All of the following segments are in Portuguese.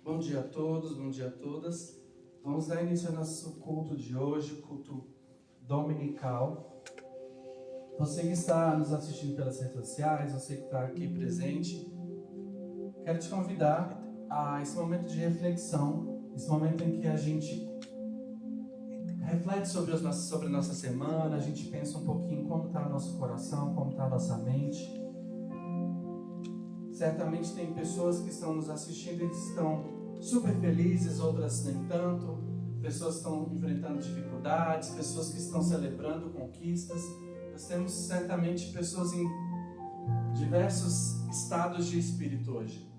Bom dia a todos, bom dia a todas. Vamos dar início ao nosso culto de hoje, culto dominical. Você que está nos assistindo pelas redes sociais, você que está aqui presente, quero te convidar a esse momento de reflexão, esse momento em que a gente reflete sobre a nossa semana, a gente pensa um pouquinho como está o nosso coração, como está a nossa mente. Certamente tem pessoas que estão nos assistindo e estão super felizes, outras nem tanto. Pessoas que estão enfrentando dificuldades, pessoas que estão celebrando conquistas. Nós temos certamente pessoas em diversos estados de espírito hoje.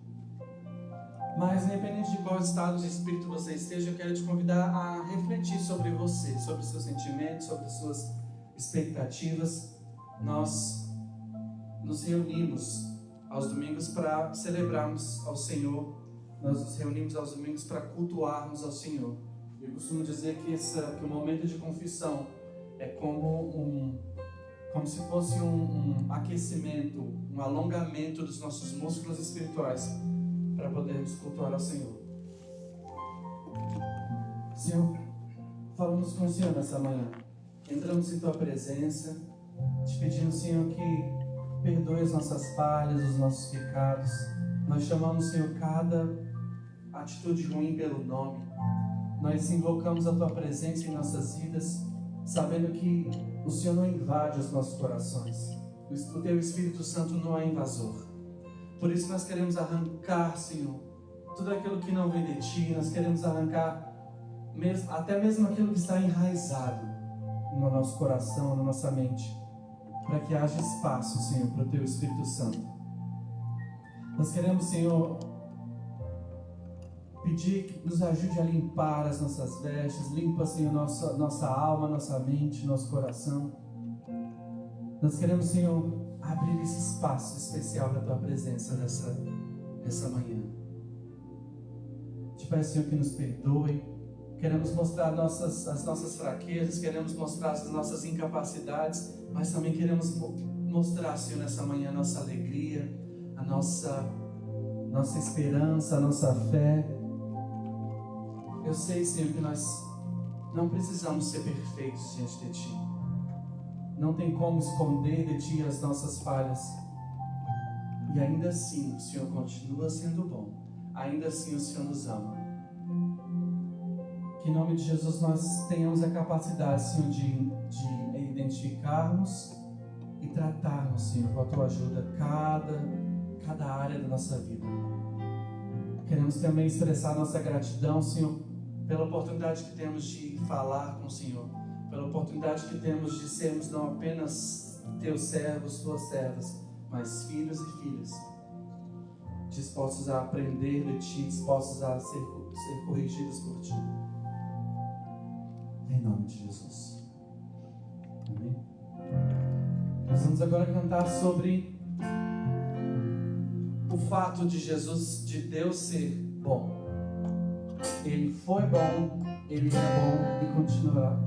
Mas independente de qual estado de espírito você esteja, eu quero te convidar a refletir sobre você, sobre seus sentimentos, sobre suas expectativas. Nós nos reunimos aos domingos para celebrarmos ao Senhor. Nós nos reunimos aos domingos para cultuarmos ao Senhor. Eu costumo dizer que o momento de confissão é como se fosse um aquecimento, um alongamento dos nossos músculos espirituais para podermos cultuar ao Senhor. Senhor, falamos com o Senhor nessa manhã. Entramos em Tua presença, te pedindo, Senhor, que perdoe as nossas falhas, os nossos pecados. Nós chamamos, Senhor, cada atitude ruim pelo nome. Nós invocamos a Tua presença em nossas vidas, sabendo que o Senhor não invade os nossos corações. O Teu Espírito Santo não é invasor. Por isso nós queremos arrancar, Senhor, tudo aquilo que não vem de Ti. Nós queremos arrancar até mesmo aquilo que está enraizado no nosso coração, na nossa mente, para que haja espaço, Senhor, para o Teu Espírito Santo. Nós queremos, Senhor, pedir que nos ajude a limpar as nossas vestes, limpa, Senhor, nossa alma, nossa mente, nosso coração. Nós queremos, Senhor, abrir esse espaço especial da Tua presença nessa manhã. Te peço, Senhor, que nos perdoe. Queremos mostrar as nossas fraquezas, queremos mostrar as nossas incapacidades, mas também queremos mostrar, Senhor, nessa manhã a nossa alegria, a nossa esperança, a nossa fé. Eu sei, Senhor, que nós não precisamos ser perfeitos diante de Ti. Não tem como esconder de Ti as nossas falhas. E ainda assim o Senhor continua sendo bom. Ainda assim o Senhor nos ama. Que em nome de Jesus nós tenhamos a capacidade, Senhor, de identificarmos e tratarmos, Senhor, com a Tua ajuda, cada área da nossa vida. Queremos também expressar nossa gratidão, Senhor, pela oportunidade que temos de falar com o Senhor, pela oportunidade que temos de sermos não apenas Teus servos, Tuas servas, mas filhos e filhas, dispostos a aprender de Ti, dispostos a ser corrigidos por Ti. Em nome de Jesus. Amém? Nós vamos agora cantar sobre o fato de Deus ser bom. Ele foi bom, Ele é bom e continuará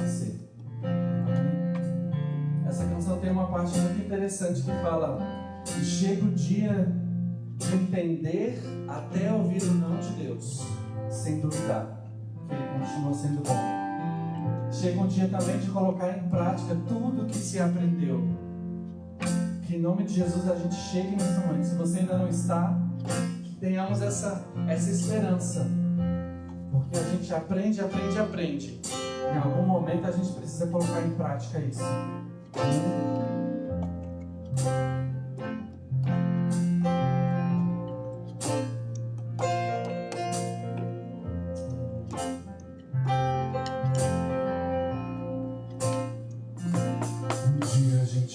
a ser. Amém? Essa canção tem uma parte muito interessante que fala que chega o dia de entender até ouvir o não de Deus, sem duvidar que Ele continua sendo bom. Chega um dia também de colocar em prática tudo que se aprendeu. Que em nome de Jesus a gente chegue nesse momento. Se você ainda não está, que tenhamos essa esperança. Porque a gente aprende. Em algum momento a gente precisa colocar em prática isso.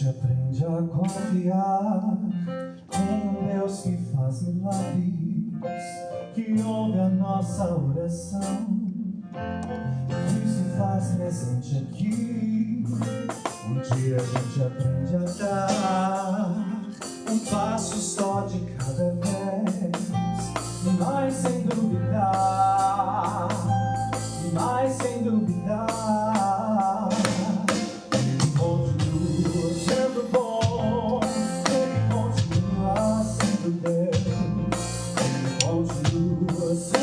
Aprende a confiar em um Deus que faz milagres, que ouve a nossa oração, que se faz presente aqui. Um dia a gente aprende a dar um passo só de cada vez, mas sem duvidar, mas sem duvidar. Sendo bom, Ele continua sendo Deus, Ele continua sendo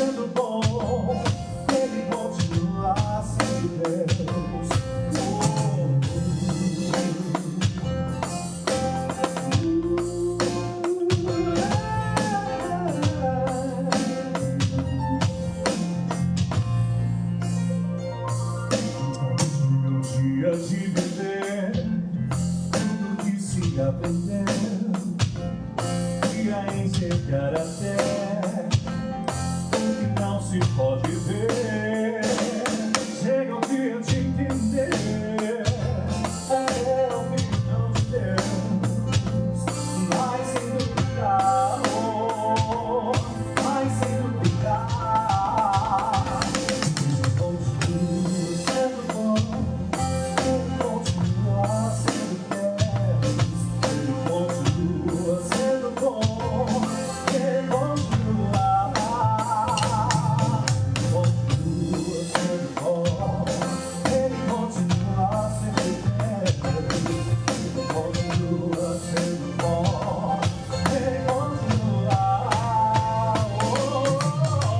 cercar até o que não se pode ver. Chega o dia de entender a opinião de Deus, mas sem duvidar, mas sem duvidar. Continua sendo bom, continua sendo Deus, Ele continua sendo bom, Ele continua sendo bom, Ele continua sendo Deus, Ele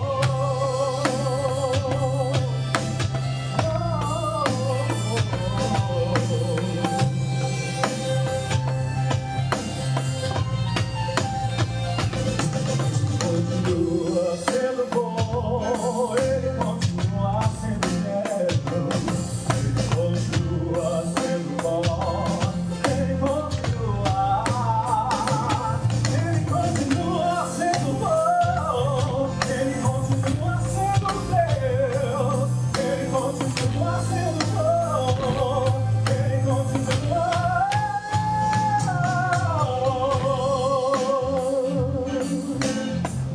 continua sendo bom, Ele continua. Continua sendo bom, Ele continua sendo Deus, Ele continua sendo bom, Ele continua sendo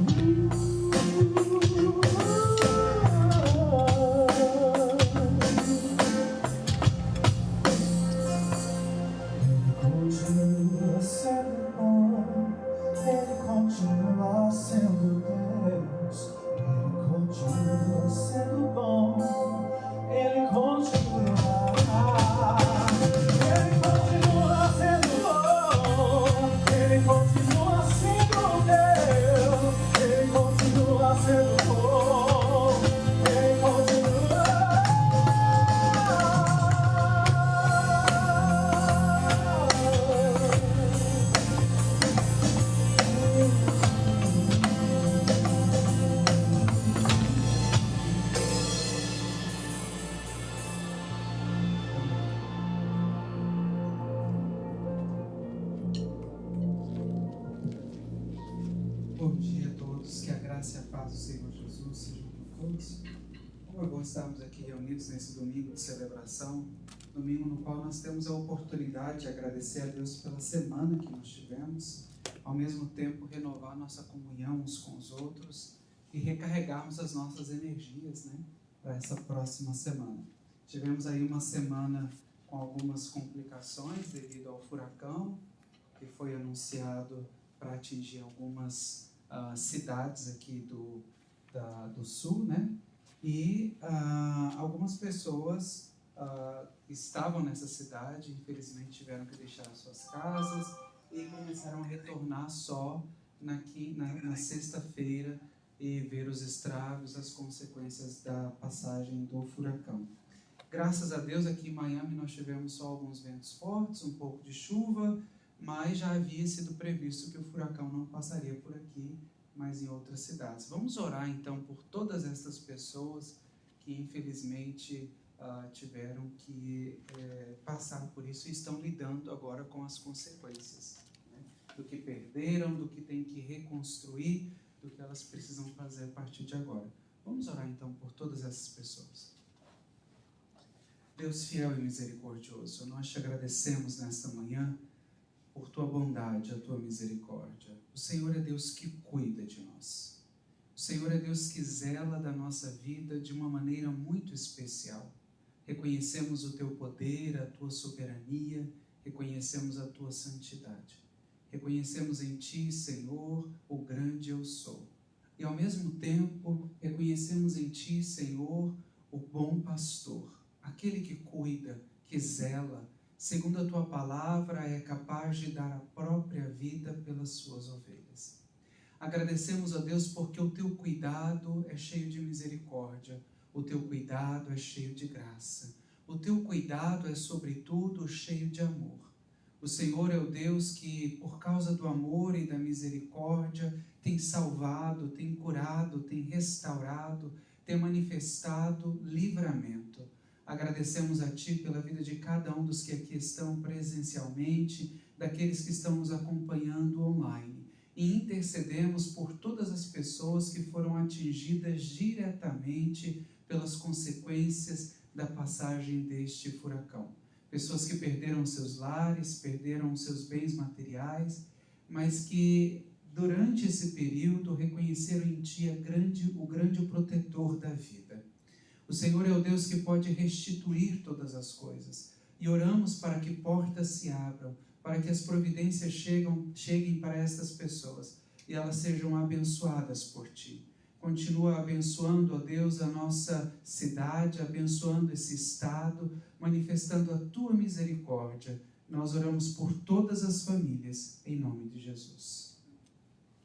bom, Ele continua sendo Deus, Ele continua sendo bom, Ele continua. Continua sendo bom, Ele continua sendo Deus, Ele continua sendo bom, Ele continua sendo bom, Ele continua sendo Deus, Ele continua sendo bom, Ele continua. Bom dia a todos, que a graça e a paz do Senhor Jesus sejam com todos. Como é bom estarmos aqui reunidos nesse domingo de celebração, domingo no qual nós temos a oportunidade de agradecer a Deus pela semana que nós tivemos, ao mesmo tempo renovar nossa comunhão uns com os outros e recarregarmos as nossas energias, né, para essa próxima semana. Tivemos aí uma semana com algumas complicações devido ao furacão que foi anunciado para atingir algumas cidades aqui do sul, né? E algumas pessoas estavam nessa cidade, infelizmente tiveram que deixar suas casas e começaram a retornar só na sexta-feira e ver os estragos, as consequências da passagem do furacão. Graças a Deus, aqui em Miami nós tivemos só alguns ventos fortes, um pouco de chuva, mas já havia sido previsto que o furacão não passaria por aqui, mas em outras cidades. Vamos orar então por todas essas pessoas que infelizmente tiveram que passar por isso e estão lidando agora com as consequências, né? Do que perderam, do que tem que reconstruir, do que elas precisam fazer a partir de agora. Vamos orar então por todas essas pessoas. Deus fiel e misericordioso, nós te agradecemos nesta manhã por tua bondade, a tua misericórdia. O Senhor é Deus que cuida de nós. O Senhor é Deus que zela da nossa vida de uma maneira muito especial. Reconhecemos o teu poder, a tua soberania, reconhecemos a tua santidade. Reconhecemos em ti, Senhor, o grande eu sou. E ao mesmo tempo, reconhecemos em ti, Senhor, o bom pastor, aquele que cuida, que zela, segundo a tua palavra, é capaz de dar a própria vida pelas suas ovelhas. Agradecemos a Deus porque o teu cuidado é cheio de misericórdia, o teu cuidado é cheio de graça, o teu cuidado é, sobretudo, cheio de amor. O Senhor é o Deus que, por causa do amor e da misericórdia, tem salvado, tem curado, tem restaurado, tem manifestado livramento. Agradecemos a Ti pela vida de cada um dos que aqui estão presencialmente, daqueles que estão nos acompanhando online. E intercedemos por todas as pessoas que foram atingidas diretamente pelas consequências da passagem deste furacão. Pessoas que perderam seus lares, perderam seus bens materiais, mas que durante esse período reconheceram em Ti o grande protetor da vida. O Senhor é o Deus que pode restituir todas as coisas. E oramos para que portas se abram, para que as providências cheguem para estas pessoas e elas sejam abençoadas por Ti. Continua abençoando, ó Deus, a nossa cidade, abençoando esse estado, manifestando a Tua misericórdia. Nós oramos por todas as famílias, em nome de Jesus.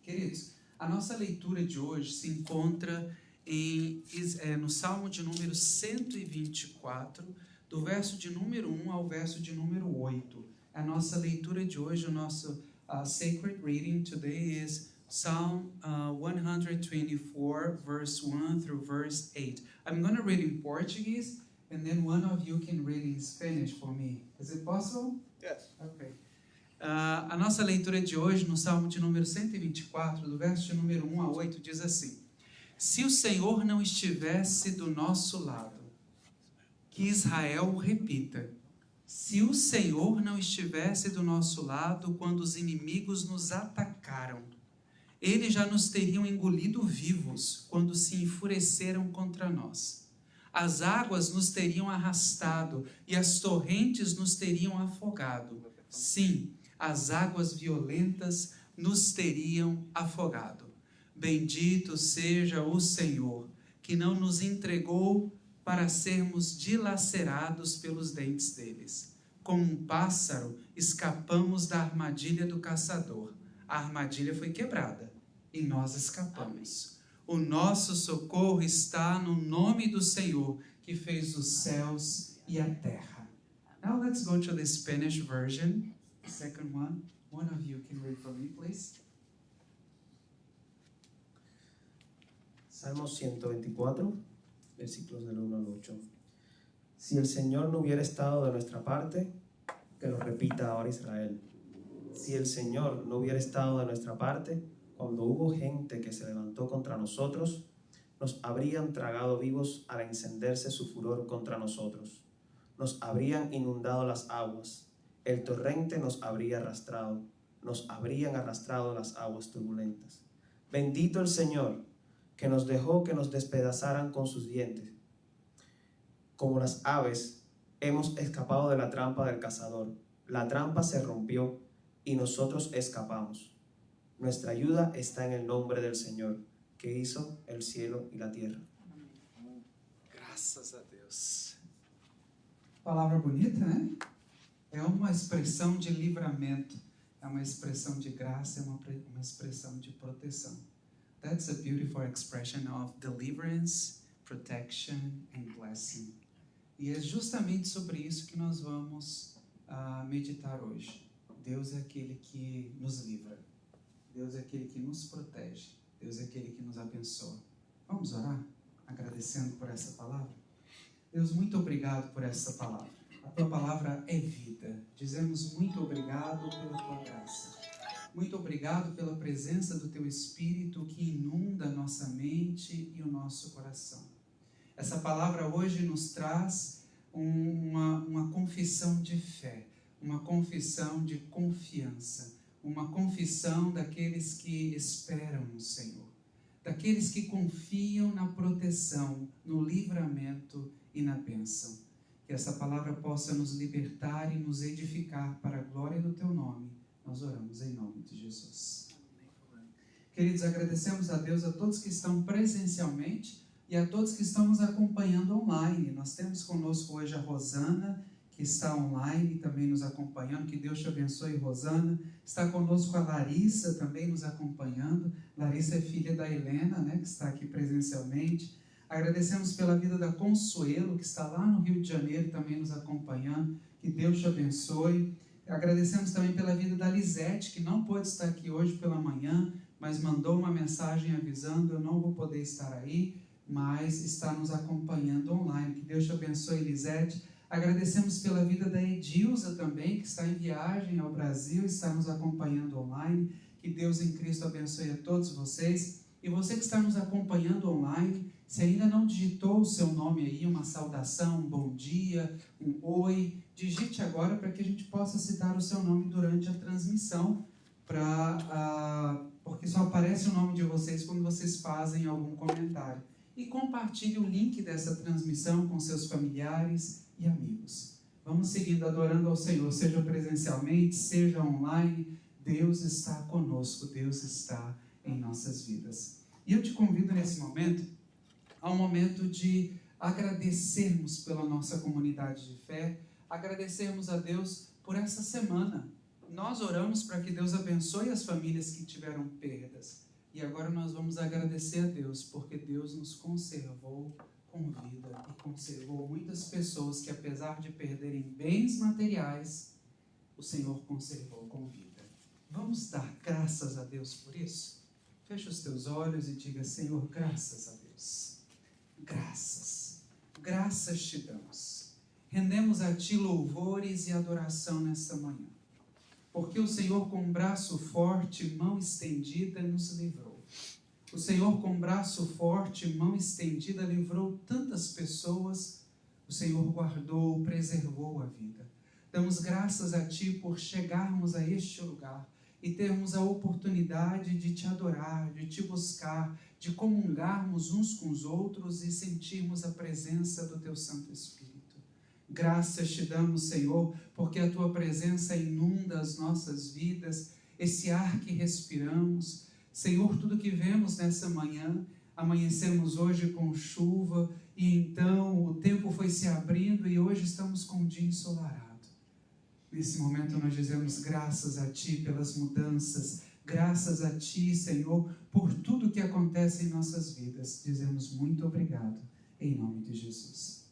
Queridos, a nossa leitura de hoje se encontra no Salmo de número 124, do verso de número 1 ao verso de número 8. A nossa leitura de hoje, o nosso sacred reading today is Psalm 124, verse 1 through verse 8. I'm going to read in Portuguese, and then one of you can read in Spanish for me. Is it possible? Yes. Okay. A nossa leitura de hoje, no Salmo de número 124, do verso de número 1 a 8, diz assim: Se o Senhor não estivesse do nosso lado, que Israel o repita, se o Senhor não estivesse do nosso lado quando os inimigos nos atacaram, eles já nos teriam engolido vivos quando se enfureceram contra nós. As águas nos teriam arrastado e as torrentes nos teriam afogado. Sim, as águas violentas nos teriam afogado. Bendito seja o Senhor, que não nos entregou para sermos dilacerados pelos dentes deles. Como um pássaro, escapamos da armadilha do caçador. A armadilha foi quebrada e nós escapamos. O nosso socorro está no nome do Senhor, que fez os céus e a terra. Now let's go to the Spanish version. The second one. One of you can read for me, please. Salmo 124, versículos del 1 al 8. Si el Señor no hubiera estado de nuestra parte, que lo repita ahora Israel. Si el Señor no hubiera estado de nuestra parte, cuando hubo gente que se levantó contra nosotros, nos habrían tragado vivos al encenderse su furor contra nosotros. Nos habrían inundado las aguas, el torrente nos habría arrastrado, nos habrían arrastrado las aguas turbulentas. Bendito el Señor, que nos dejó que nos despedazaran con sus dientes. Como las aves, hemos escapado de la trampa del cazador. La trampa se rompió y nosotros escapamos. Nuestra ayuda está en el nombre del Señor, que hizo el cielo y la tierra. Graças a Deus. Palavra bonita, né? É uma expressão de livramento, é uma expressão de graça, é uma expressão de proteção. That's a beautiful expression of deliverance, protection and blessing. E é justamente sobre isso que nós vamos meditar hoje. Deus é aquele que nos livra. Deus é aquele que nos protege. Deus é aquele que nos abençoa. Vamos orar agradecendo por essa palavra? Deus, muito obrigado por essa palavra. A tua palavra é vida. Dizemos muito obrigado pela tua graça. Muito obrigado pela presença do Teu Espírito que inunda a nossa mente e o nosso coração. Essa palavra hoje nos traz uma confissão de fé, uma confissão de confiança, uma confissão daqueles que esperam no Senhor, daqueles que confiam na proteção, no livramento e na bênção. Que essa palavra possa nos libertar e nos edificar para a glória do Teu nome. Nós oramos em nome de Jesus. Queridos, agradecemos a Deus a todos que estão presencialmente e a todos que estão nos acompanhando online. Nós temos conosco hoje a Rosana, que está online também nos acompanhando. Que Deus te abençoe, Rosana. Está conosco a Larissa também nos acompanhando. Larissa é filha da Helena, né, que está aqui presencialmente. Agradecemos pela vida da Consuelo, que está lá no Rio de Janeiro também nos acompanhando. Que Deus te abençoe. Agradecemos também pela vida da Lisete, que não pôde estar aqui hoje pela manhã, mas mandou uma mensagem avisando: eu não vou poder estar aí, mas está nos acompanhando online. Que Deus te abençoe, Lisete. Agradecemos pela vida da Edilza também, que está em viagem ao Brasil, está nos acompanhando online. Que Deus em Cristo abençoe a todos vocês. E você que está nos acompanhando online, se ainda não digitou o seu nome aí, uma saudação, um bom dia, um oi, digite agora para que a gente possa citar o seu nome durante a transmissão, porque só aparece o nome de vocês quando vocês fazem algum comentário. E compartilhe o link dessa transmissão com seus familiares e amigos. Vamos seguindo adorando ao Senhor, seja presencialmente, seja online. Deus está conosco, Deus está em nossas vidas. E eu te convido nesse momento, ao momento de agradecermos pela nossa comunidade de fé, agradecermos a Deus por essa semana. Nós oramos para que Deus abençoe as famílias que tiveram perdas. E agora nós vamos agradecer a Deus, porque Deus nos conservou com vida e conservou muitas pessoas que, apesar de perderem bens materiais, o Senhor conservou com vida. Vamos dar graças a Deus por isso? Feche os teus olhos e diga: Senhor, graças a Deus. Graças. Graças te damos. Rendemos a Ti louvores e adoração nesta manhã. Porque o Senhor com braço forte, mão estendida, nos livrou. O Senhor com braço forte, mão estendida, livrou tantas pessoas. O Senhor guardou, preservou a vida. Damos graças a Ti por chegarmos a este lugar e termos a oportunidade de Te adorar, de Te buscar, de comungarmos uns com os outros e sentirmos a presença do Teu Santo Espírito. Graças Te damos, Senhor, porque a Tua presença inunda as nossas vidas, esse ar que respiramos. Senhor, tudo que vemos nessa manhã, amanhecemos hoje com chuva e então o tempo foi se abrindo e hoje estamos com um dia ensolarado. Nesse momento nós dizemos graças a Ti pelas mudanças, graças a Ti, Senhor, por tudo que acontece em nossas vidas. Dizemos muito obrigado, em nome de Jesus.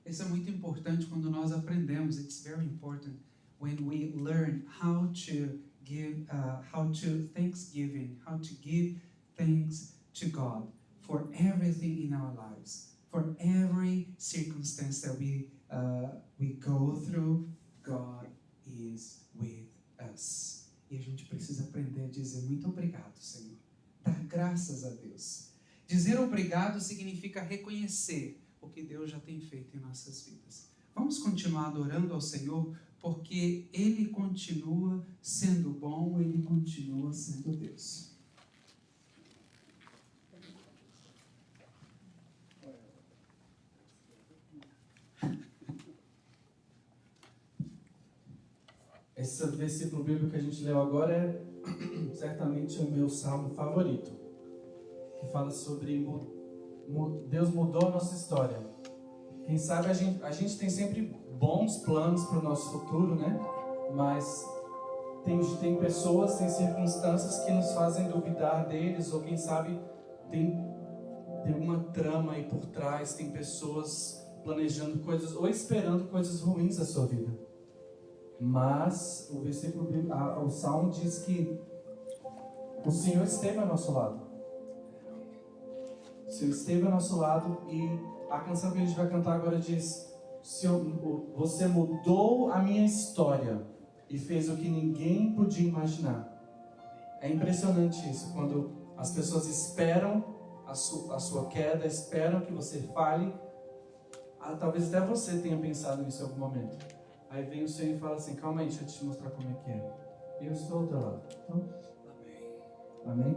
Isso é muito importante quando nós aprendemos. It's very important when we learn how to give thanksgiving, how to give thanks to God for everything in our lives, for every circumstance that we go through. God is with us. E a gente precisa aprender a dizer muito obrigado, Senhor. Dar graças a Deus. Dizer obrigado significa reconhecer o que Deus já tem feito em nossas vidas. Vamos continuar adorando ao Senhor, porque Ele continua sendo bom, Ele continua sendo Deus. Esse versículo bíblico que a gente leu agora é certamente o meu salmo favorito, que fala sobre Deus mudou a nossa história. Quem sabe a gente tem sempre bons planos para o nosso futuro, né? Mas tem pessoas, tem circunstâncias que nos fazem duvidar deles, ou quem sabe tem uma trama aí por trás, tem pessoas planejando coisas ou esperando coisas ruins da sua vida. Mas o versículo, o Salmo diz que o Senhor esteve ao nosso lado. O Senhor esteve ao nosso lado e a canção que a gente vai cantar agora diz: Senhor, você mudou a minha história e fez o que ninguém podia imaginar. É impressionante isso, quando as pessoas esperam a sua queda, esperam que você fale. Talvez até você tenha pensado nisso em algum momento. Aí vem o Senhor e fala assim: calma aí, deixa eu te mostrar como é que é. Eu estou ao teu lado. Então, amém?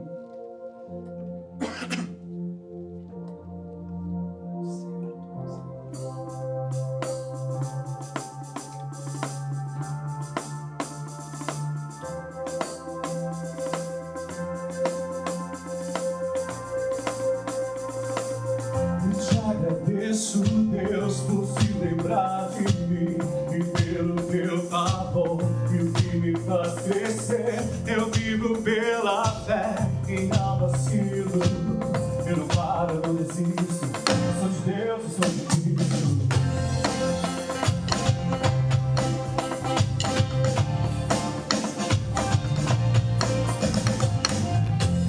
Eu te agradeço, Deus, por se lembrar de mim. Teu favor e o que me faz crescer. Eu vivo pela fé e não vacilo. Eu não paro, não desisto. Eu sou de Deus, eu sou de Cristo.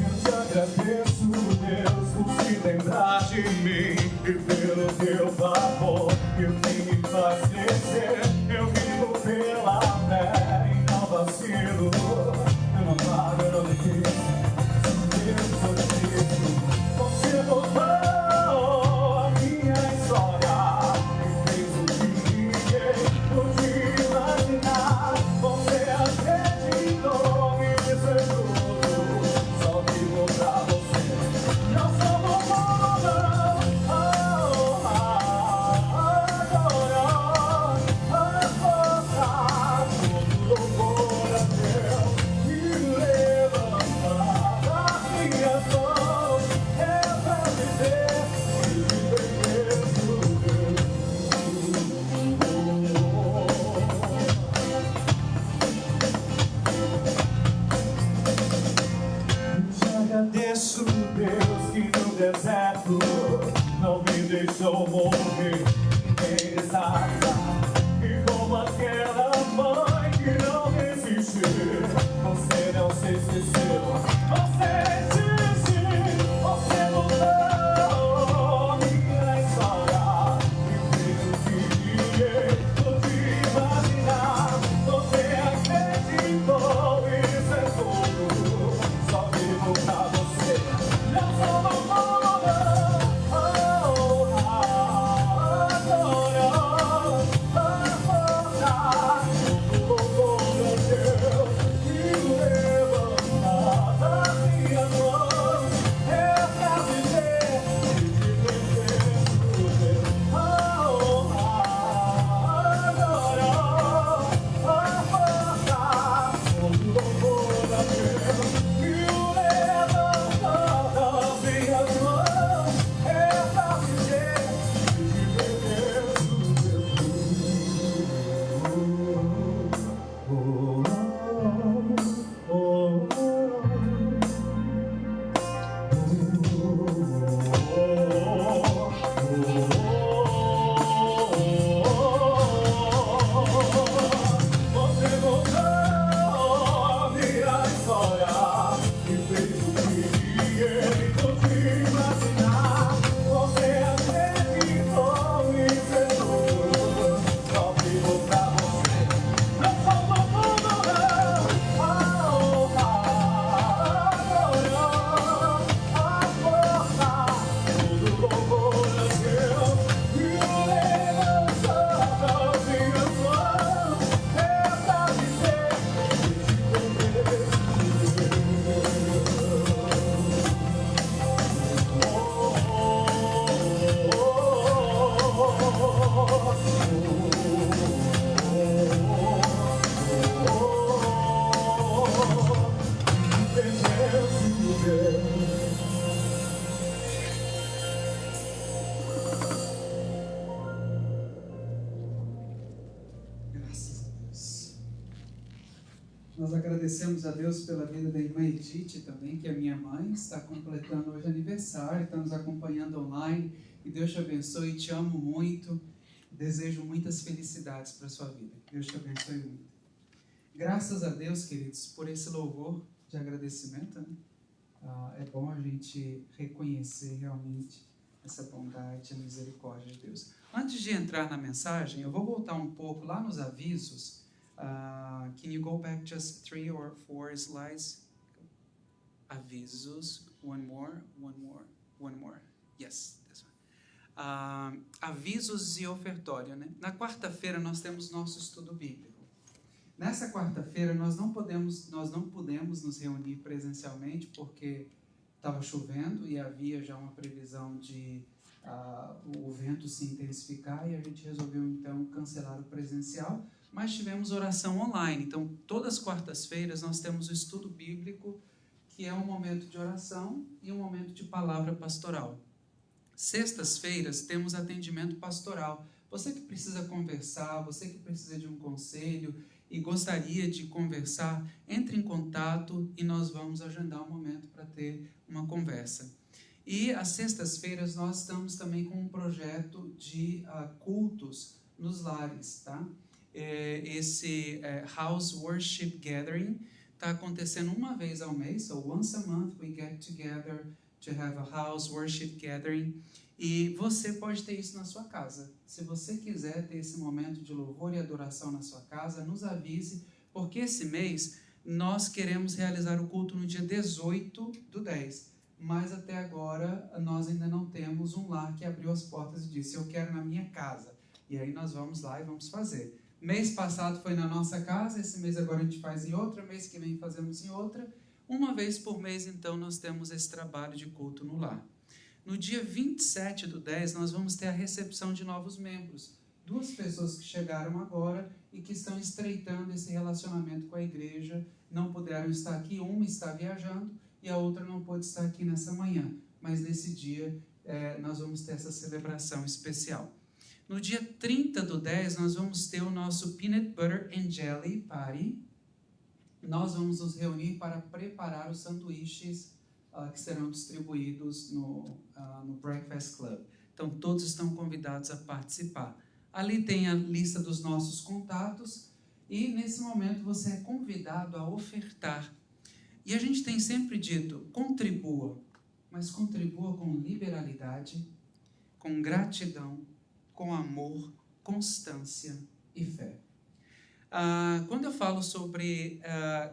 Eu te agradeço, Deus, por se lembrar de mim e pelo teu favor e o que me faz crescer. Eu vivo pela fé e não vacilo. Eu não paro. agradeço, Deus, que no deserto não me deixou morrer em desastre. E como aquela mãe que não resistiu, você não se esqueceu, você existe, você mudou minha história. E fez o que ninguém podia imaginar. Você acreditou, isso é tudo. Só vivo pra você. Não sou mamona, adoro, força, tudo louvor a Deus. Me levanta das minhas mãos, é pra viver e te perder. Adoro, força, tudo louvor a Deus. Me levanta das minhas mãos, é pra viver e te perder. Você mudou minha história e fez o que ninguém podia imaginar. Você acreditou e fez só vivo pra você. Não sou mamona, a força, tudo louvor a Deus. Me levanta das minhas mãos, é pra dizer e te Graças a Deus. Nós agradecemos a Deus pela vida da irmã Edith também, que é minha mãe, está completando hoje aniversário, está nos acompanhando online. E Deus te abençoe, te amo muito, desejo muitas felicidades para a sua vida. Deus te abençoe muito. Graças a Deus, queridos, por esse louvor de agradecimento, né? É bom a gente reconhecer realmente essa bondade e a misericórdia de Deus. Antes de entrar na mensagem, eu vou voltar um pouco lá nos avisos. Can you go back just 3 or 4 slides? Avisos. One more. Yes, this one. Avisos e ofertório, né? Na quarta-feira nós temos nosso estudo bíblico. Nessa quarta-feira nós não pudemos nos reunir presencialmente porque estava chovendo e havia já uma previsão de o vento se intensificar, e a gente resolveu então cancelar o presencial, mas tivemos oração online. Então todas as quartas-feiras nós temos o estudo bíblico, que é um momento de oração e um momento de palavra pastoral. Sextas-feiras temos atendimento pastoral. Você que precisa conversar, você que precisa de um conselho e gostaria de conversar, entre em contato e nós vamos agendar um momento para ter uma conversa. E às sextas-feiras nós estamos também com um projeto de cultos nos lares, tá? Esse House Worship Gathering está acontecendo uma vez ao mês, so once a month we get together to have a House Worship Gathering. E você pode ter isso na sua casa. Se você quiser ter esse momento de louvor e adoração na sua casa, nos avise, porque esse mês nós queremos realizar o culto no dia 18/10. Mas até agora nós ainda não temos um lar que abriu as portas e disse: eu quero na minha casa. E aí nós vamos lá e vamos fazer. Mês passado foi na nossa casa, esse mês agora a gente faz em outra, mês que vem fazemos em outra. Uma vez por mês, então, nós temos esse trabalho de culto no lar. No dia 27/10, nós vamos ter a recepção de novos membros. 2 pessoas que chegaram agora e que estão estreitando esse relacionamento com a igreja, não puderam estar aqui. Uma está viajando e a outra não pôde estar aqui nessa manhã. Mas nesse dia, nós vamos ter essa celebração especial. No dia 30/10, nós vamos ter o nosso Peanut Butter and Jelly Party. Nós vamos nos reunir para preparar os sanduíches que serão distribuídos no Breakfast Club. Então, todos estão convidados a participar. Ali tem a lista dos nossos contatos e, nesse momento, você é convidado a ofertar. E a gente tem sempre dito, contribua, mas contribua com liberalidade, com gratidão, com amor, constância e fé. Quando eu falo sobre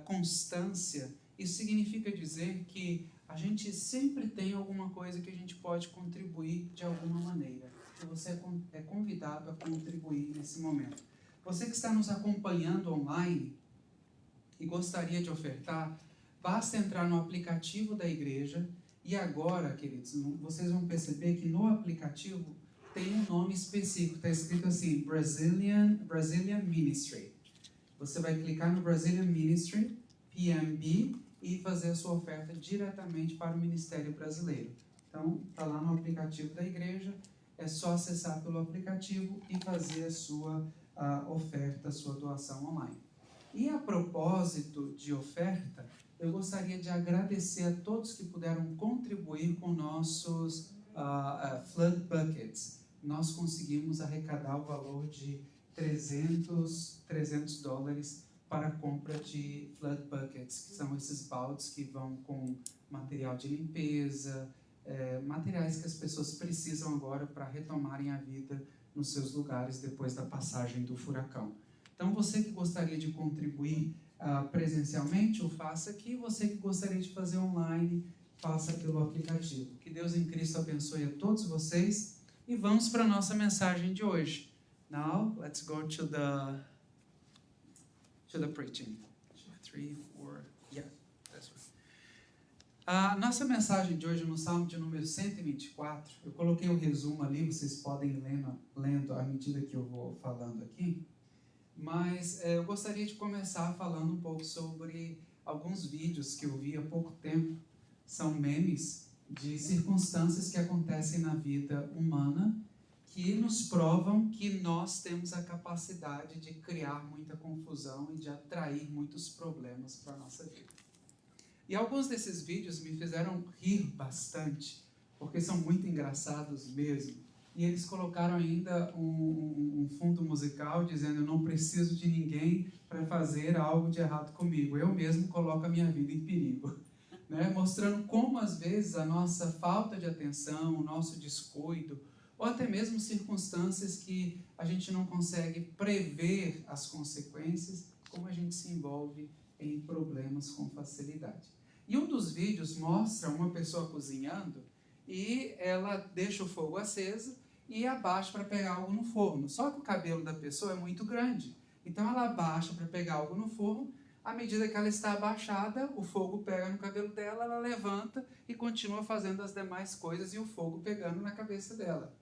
constância, isso significa dizer que a gente sempre tem alguma coisa que a gente pode contribuir de alguma maneira. E você é convidado a contribuir nesse momento. Você que está nos acompanhando online e gostaria de ofertar, basta entrar no aplicativo da igreja e agora, queridos, vocês vão perceber que no aplicativo tem um nome específico, está escrito assim, Brazilian Ministry. Você vai clicar no Brazilian Ministry, PMB, e fazer a sua oferta diretamente para o Ministério Brasileiro. Então, está lá no aplicativo da igreja, é só acessar pelo aplicativo e fazer a sua oferta, a sua doação online. E a propósito de oferta, eu gostaria de agradecer a todos que puderam contribuir com nossos Flood Buckets. Nós conseguimos arrecadar o valor de $300 para a compra de Flood Buckets, que são esses baldes que vão com material de limpeza, materiais que as pessoas precisam agora para retomarem a vida nos seus lugares depois da passagem do furacão. Então, você que gostaria de contribuir presencialmente, o faça aqui. Você que gostaria de fazer online, faça pelo aplicativo. Que Deus em Cristo abençoe a todos vocês. E vamos para a nossa mensagem de hoje. Now, let's go to the preaching. 3, 4, yeah, that's right. A nossa mensagem de hoje no Salmo de número 124, eu coloquei um resumo ali, vocês podem ir lendo à medida que eu vou falando aqui, mas eu gostaria de começar falando um pouco sobre alguns vídeos que eu vi há pouco tempo. São memes de circunstâncias que acontecem na vida humana que nos provam que nós temos a capacidade de criar muita confusão e de atrair muitos problemas para a nossa vida. E alguns desses vídeos me fizeram rir bastante, porque são muito engraçados mesmo. E eles colocaram ainda um fundo musical dizendo: eu não preciso de ninguém para fazer algo de errado comigo, eu mesmo coloco a minha vida em perigo. Né? Mostrando como às vezes a nossa falta de atenção, o nosso descuido, ou até mesmo circunstâncias que a gente não consegue prever as consequências, como a gente se envolve em problemas com facilidade. E um dos vídeos mostra uma pessoa cozinhando e ela deixa o fogo aceso e abaixa para pegar algo no forno. Só que o cabelo da pessoa é muito grande, então ela abaixa para pegar algo no forno. À medida que ela está abaixada, o fogo pega no cabelo dela, ela levanta e continua fazendo as demais coisas e o fogo pegando na cabeça dela.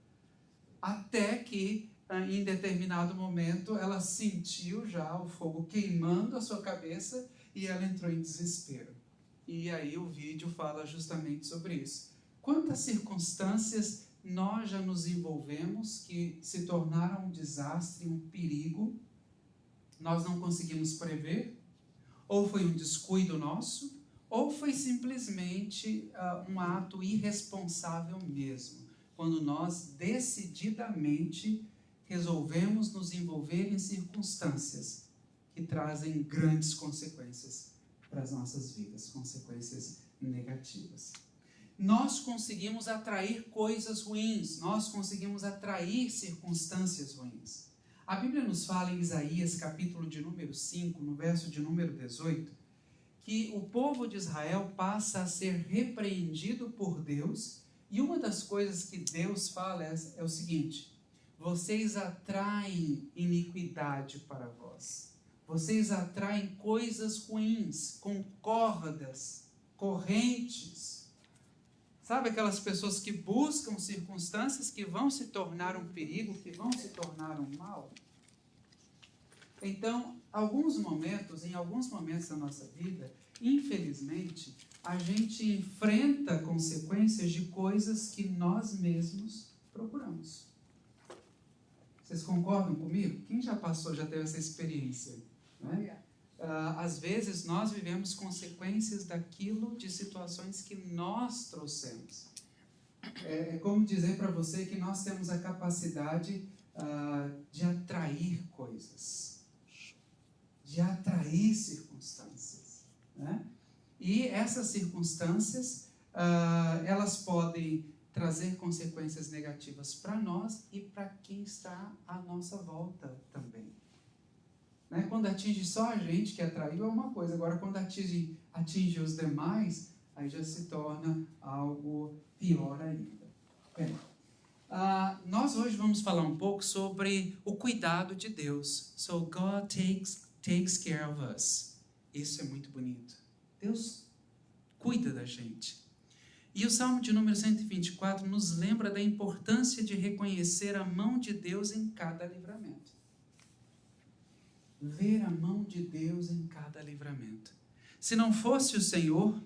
Até que, em determinado momento, ela sentiu já o fogo queimando a sua cabeça e ela entrou em desespero. E aí o vídeo fala justamente sobre isso. Quantas circunstâncias nós já nos envolvemos que se tornaram um desastre, um perigo, nós não conseguimos prever, ou foi um descuido nosso, ou foi simplesmente um ato irresponsável mesmo, quando nós decididamente resolvemos nos envolver em circunstâncias que trazem grandes consequências para as nossas vidas, consequências negativas. Nós conseguimos atrair coisas ruins, nós conseguimos atrair circunstâncias ruins. A Bíblia nos fala em Isaías, capítulo de número 5, no verso de número 18, que o povo de Israel passa a ser repreendido por Deus. E uma das coisas que Deus fala é o seguinte: vocês atraem iniquidade para vós. Vocês atraem coisas ruins, com cordas, correntes. Sabe aquelas pessoas que buscam circunstâncias que vão se tornar um perigo, que vão se tornar um mal? Então, em alguns momentos da nossa vida, infelizmente, a gente enfrenta consequências de coisas que nós mesmos procuramos. Vocês concordam comigo? Quem já teve essa experiência? Né? às vezes nós vivemos consequências daquilo, de situações que nós trouxemos. É como dizer para você que nós temos a capacidade de atrair coisas, de atrair circunstâncias, né? E essas circunstâncias, elas podem trazer consequências negativas para nós e para quem está à nossa volta também. Né? Quando atinge só a gente que atraiu é uma coisa, agora quando atinge os demais, aí já se torna algo pior ainda. Bem, nós hoje vamos falar um pouco sobre o cuidado de Deus. So God takes care of us. Isso é muito bonito. Deus cuida da gente. E o Salmo de número 124 nos lembra da importância de reconhecer a mão de Deus em cada livramento. Ver a mão de Deus em cada livramento. Se não fosse o Senhor,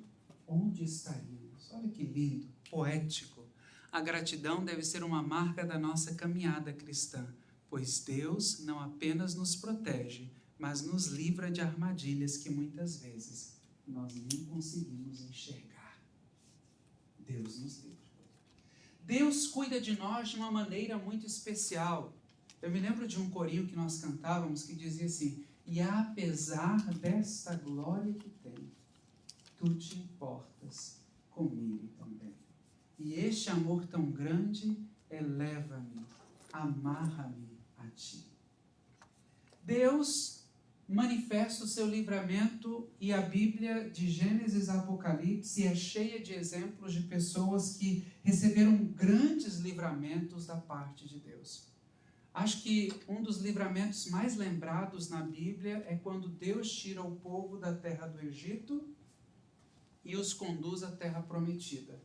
onde estaríamos? Olha que lindo, poético. A gratidão deve ser uma marca da nossa caminhada cristã, pois Deus não apenas nos protege, mas nos livra de armadilhas que muitas vezes nós nem conseguimos enxergar. Deus nos livra. Deus cuida de nós de uma maneira muito especial. Eu me lembro de um corinho que nós cantávamos que dizia assim: e apesar desta glória que tenho, tu te importas comigo também. E este amor tão grande eleva-me, amarra-me a ti. Deus manifesta o seu livramento e a Bíblia de Gênesis a Apocalipse é cheia de exemplos de pessoas que receberam grandes livramentos da parte de Deus. Acho que um dos livramentos mais lembrados na Bíblia é quando Deus tira o povo da terra do Egito e os conduz à terra prometida.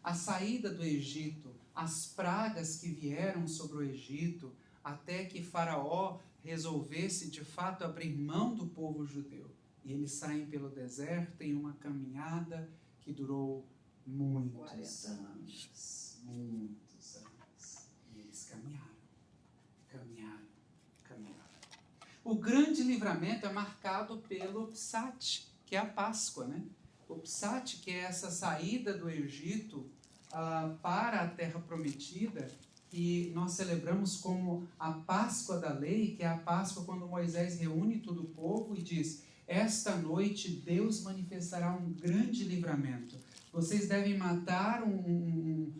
A saída do Egito, as pragas que vieram sobre o Egito, até que Faraó resolvesse de fato abrir mão do povo judeu. E eles saem pelo deserto em uma caminhada que durou muitos anos. Muitos anos. E eles caminharam. O grande livramento é marcado pelo Psat, que é a Páscoa, né? O Psat, que é essa saída do Egito para a Terra Prometida, que nós celebramos como a Páscoa da lei, que é a Páscoa quando Moisés reúne todo o povo e diz: esta noite Deus manifestará um grande livramento. Vocês devem matar um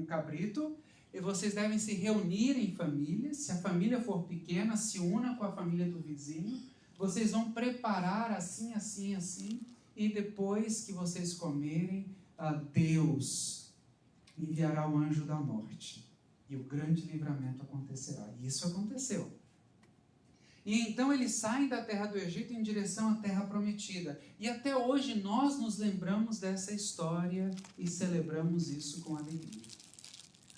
cabrito, e vocês devem se reunir em famílias. Se a família for pequena, se una com a família do vizinho. Vocês vão preparar assim, assim, assim, e depois que vocês comerem, Deus enviará o anjo da morte. E o grande livramento acontecerá. E isso aconteceu. E então eles saem da terra do Egito em direção à terra prometida. E até hoje nós nos lembramos dessa história e celebramos isso com alegria.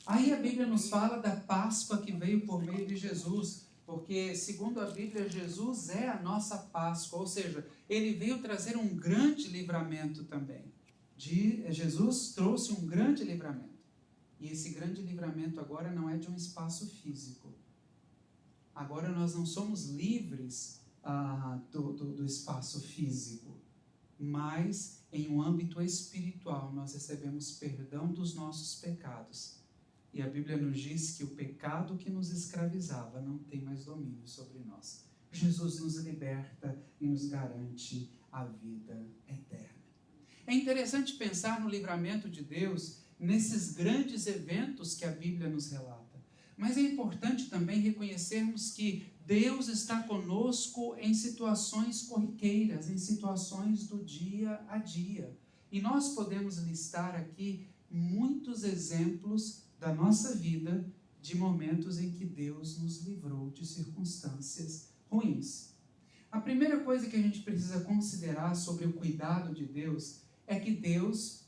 Aí a Bíblia nos fala da Páscoa que veio por meio de Jesus, porque segundo a Bíblia, Jesus é a nossa Páscoa, ou seja, ele veio trazer um grande livramento também. Jesus trouxe um grande livramento. E esse grande livramento agora não é de um espaço físico. Agora nós não somos livres do espaço físico, mas em um âmbito espiritual nós recebemos perdão dos nossos pecados. E a Bíblia nos diz que o pecado que nos escravizava não tem mais domínio sobre nós. Jesus nos liberta e nos garante a vida eterna. É interessante pensar no livramento de Deus nesses grandes eventos que a Bíblia nos relata. Mas é importante também reconhecermos que Deus está conosco em situações corriqueiras, em situações do dia a dia. E nós podemos listar aqui muitos exemplos da nossa vida de momentos em que Deus nos livrou de circunstâncias ruins. A primeira coisa que a gente precisa considerar sobre o cuidado de Deus é que Deus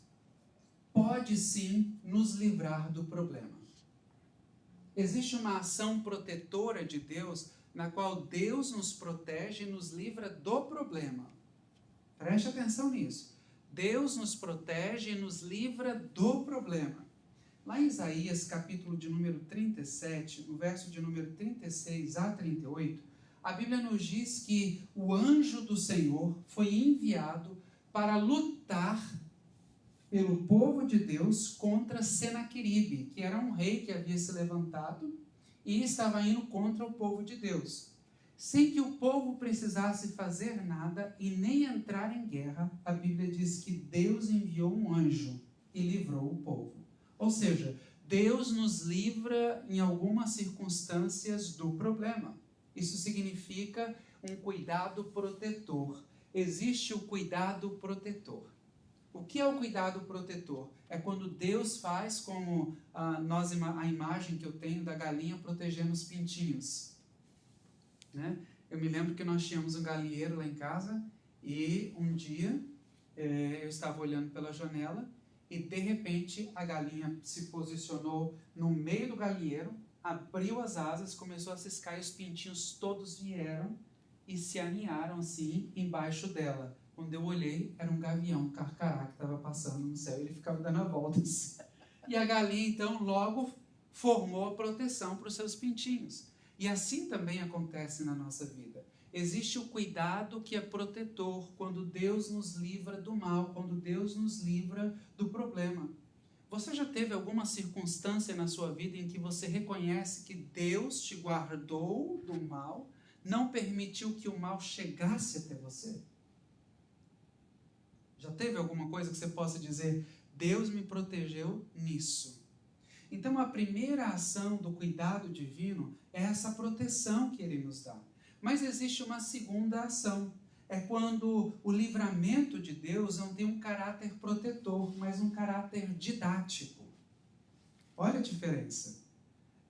pode sim nos livrar do problema. Existe uma ação protetora de Deus na qual Deus nos protege e nos livra do problema. Preste atenção nisso. Deus nos protege e nos livra do problema. Lá em Isaías, capítulo de número 37, no verso de número 36 a 38, a Bíblia nos diz que o anjo do Senhor foi enviado para lutar pelo povo de Deus contra Senaqueribe, que era um rei que havia se levantado e estava indo contra o povo de Deus. Sem que o povo precisasse fazer nada e nem entrar em guerra, a Bíblia diz que Deus enviou um anjo e livrou o povo. Ou seja, Deus nos livra em algumas circunstâncias do problema. Isso significa um cuidado protetor. Existe o cuidado protetor. O que é o cuidado protetor? É quando Deus faz como a imagem que eu tenho da galinha protegendo os pintinhos. Né? Eu me lembro que nós tínhamos um galinheiro lá em casa e um dia eu estava olhando pela janela e de repente a galinha se posicionou no meio do galinheiro, abriu as asas, começou a ciscar e os pintinhos todos vieram e se aninharam assim embaixo dela. Quando eu olhei, era um gavião carcará que estava passando no céu. Ele ficava dando voltas. E a galinha, então, logo formou a proteção para os seus pintinhos. E assim também acontece na nossa vida. Existe o cuidado que é protetor quando Deus nos livra do mal, quando Deus nos livra do problema. Você já teve alguma circunstância na sua vida em que você reconhece que Deus te guardou do mal, não permitiu que o mal chegasse até você? Já teve alguma coisa que você possa dizer, Deus me protegeu nisso? Então, a primeira ação do cuidado divino é essa proteção que Ele nos dá. Mas existe uma segunda ação. É quando o livramento de Deus não tem um caráter protetor, mas um caráter didático. Olha a diferença.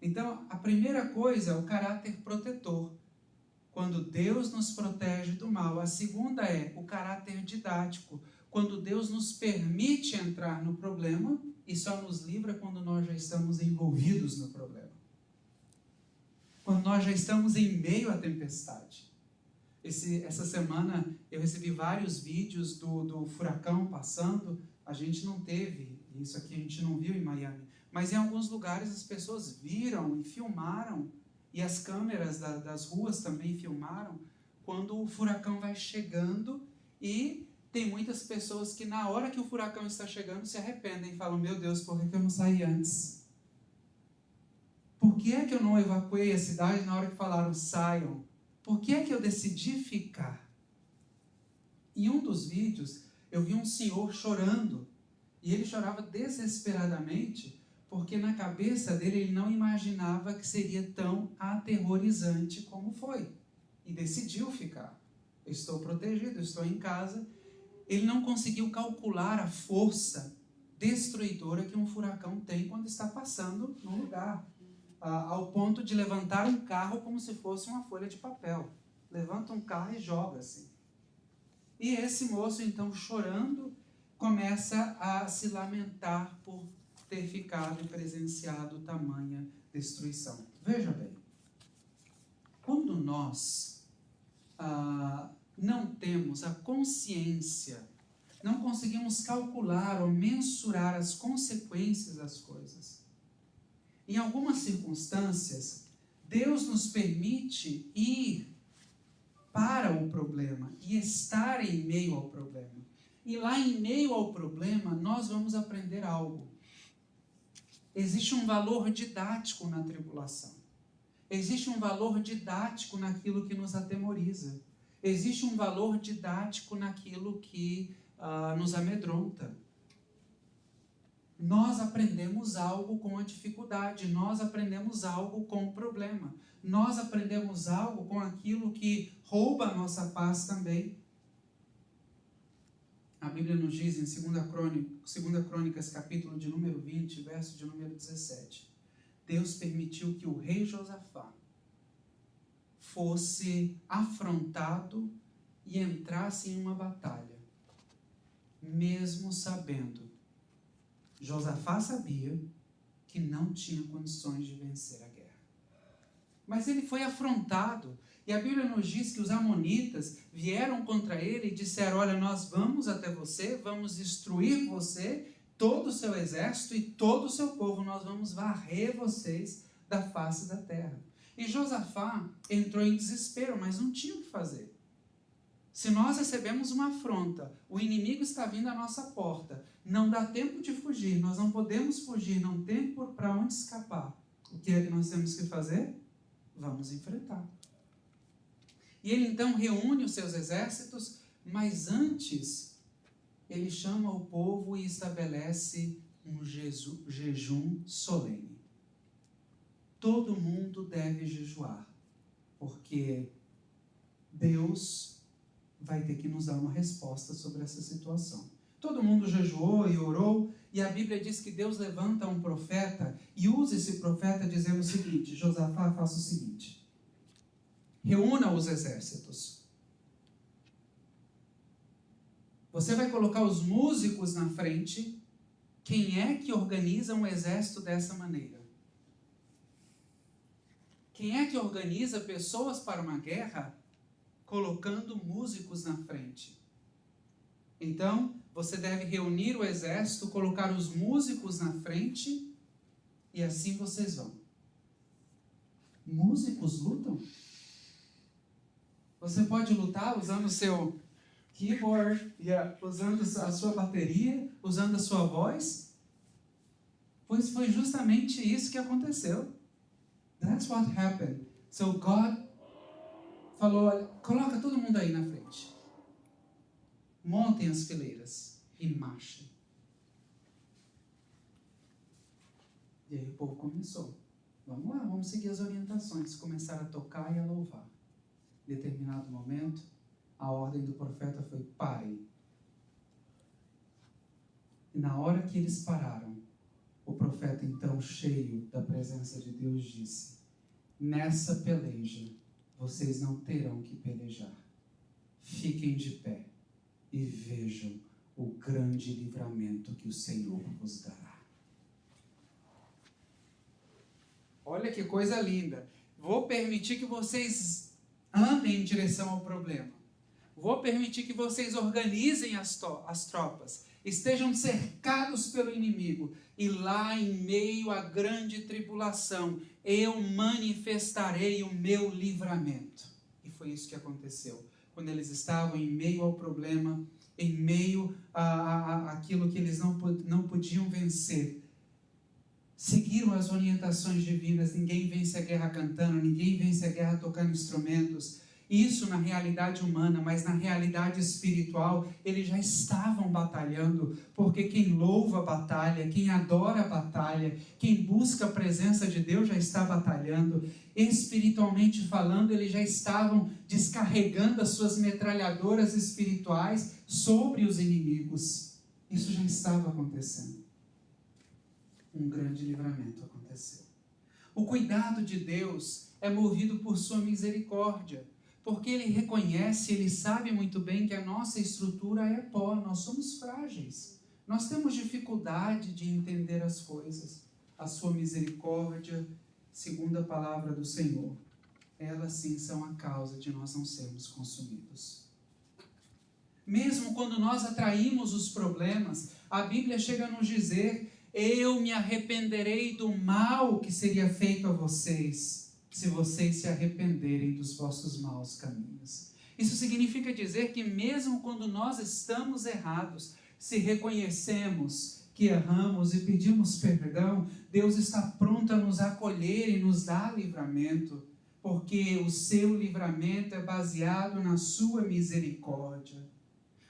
Então, a primeira coisa é o caráter protetor. Quando Deus nos protege do mal. A segunda é o caráter didático. Quando Deus nos permite entrar no problema e só nos livra quando nós já estamos envolvidos no problema. Quando nós já estamos em meio à tempestade. Essa semana eu recebi vários vídeos do furacão passando. A gente não teve, isso aqui a gente não viu em Miami, mas em alguns lugares as pessoas viram e filmaram, e as câmeras das ruas também filmaram, quando o furacão vai chegando e tem muitas pessoas que na hora que o furacão está chegando se arrependem e falam, meu Deus, por que eu não saí antes? Por que é que eu não evacuei a cidade na hora que falaram saiam? Por que é que eu decidi ficar? Em um dos vídeos eu vi um senhor chorando e ele chorava desesperadamente porque na cabeça dele ele não imaginava que seria tão aterrorizante como foi e decidiu ficar. Eu estou protegido, eu estou em casa. Ele não conseguiu calcular a força destruidora que um furacão tem quando está passando no lugar, ao ponto de levantar um carro como se fosse uma folha de papel. Levanta um carro e joga assim. E esse moço, então, chorando, começa a se lamentar por ter ficado e presenciado tamanha destruição. Veja bem, quando nós não temos a consciência, não conseguimos calcular ou mensurar as consequências das coisas. Em algumas circunstâncias, Deus nos permite ir para o problema e estar em meio ao problema. E lá em meio ao problema, nós vamos aprender algo. Existe um valor didático na tribulação. Existe um valor didático naquilo que nos atemoriza. Existe um valor didático naquilo que nos amedronta. Nós aprendemos algo com a dificuldade, nós aprendemos algo com o problema, nós aprendemos algo com aquilo que rouba a nossa paz também. A Bíblia nos diz em 2 Crônicas, capítulo de número 20, verso de número 17, Deus permitiu que o rei Josafá fosse afrontado e entrasse em uma batalha, mesmo sabendo, Josafá sabia que não tinha condições de vencer a guerra. Mas ele foi afrontado, e a Bíblia nos diz que os amonitas vieram contra ele e disseram, olha, nós vamos até você, vamos destruir você, todo o seu exército e todo o seu povo, nós vamos varrer vocês da face da terra. E Josafá entrou em desespero, mas não tinha o que fazer. Se nós recebemos uma afronta, o inimigo está vindo à nossa porta, não dá tempo de fugir, nós não podemos fugir, não tem para onde escapar. O que é que nós temos que fazer? Vamos enfrentar. E ele então reúne os seus exércitos, mas antes ele chama o povo e estabelece um jejum solene. Todo mundo deve jejuar, porque Deus vai ter que nos dar uma resposta sobre essa situação. Todo mundo jejuou e orou, e a Bíblia diz que Deus levanta um profeta e usa esse profeta dizendo o seguinte: Josafá, faça o seguinte, reúna os exércitos. Você vai colocar os músicos na frente. Quem é que organiza um exército dessa maneira? Quem é que organiza pessoas para uma guerra colocando músicos na frente? Então, você deve reunir o exército, colocar os músicos na frente, e assim vocês vão. Músicos lutam? Você pode lutar usando o seu keyboard, usando a sua bateria, usando a sua voz? Pois foi justamente isso que aconteceu. That's what happened. So God falou, olha, coloca todo mundo aí na frente. Montem as fileiras e marchem. E aí o povo começou. Vamos lá, vamos seguir as orientações. Começaram a tocar e a louvar. Em determinado momento, a ordem do profeta foi: parem. E na hora que eles pararam, o profeta então, cheio da presença de Deus, disse: nessa peleja, vocês não terão que pelejar. Fiquem de pé e vejam o grande livramento que o Senhor vos dará. Olha que coisa linda. Vou permitir que vocês andem em direção ao problema. Vou permitir que vocês organizem as tropas, estejam cercados pelo inimigo, e lá em meio à grande tribulação, eu manifestarei o meu livramento. E foi isso que aconteceu. Quando eles estavam em meio ao problema, em meio àquilo que eles não podiam vencer, seguiram as orientações divinas. Ninguém vence a guerra cantando, ninguém vence a guerra tocando instrumentos. Isso na realidade humana, mas na realidade espiritual, eles já estavam batalhando, porque quem louva batalha, quem adora batalha, quem busca a presença de Deus já está batalhando. Espiritualmente falando, eles já estavam descarregando as suas metralhadoras espirituais sobre os inimigos. Isso já estava acontecendo. Um grande livramento aconteceu. O cuidado de Deus é movido por sua misericórdia, porque Ele reconhece, Ele sabe muito bem que a nossa estrutura é pó, nós somos frágeis, nós temos dificuldade de entender as coisas. A sua misericórdia, segundo a palavra do Senhor, elas sim são a causa de nós não sermos consumidos. Mesmo quando nós atraímos os problemas, a Bíblia chega a nos dizer: eu me arrependerei do mal que seria feito a vocês, se vocês se arrependerem dos vossos maus caminhos. Isso significa dizer que mesmo quando nós estamos errados, se reconhecemos que erramos e pedimos perdão, Deus está pronto a nos acolher e nos dar livramento, porque o seu livramento é baseado na sua misericórdia.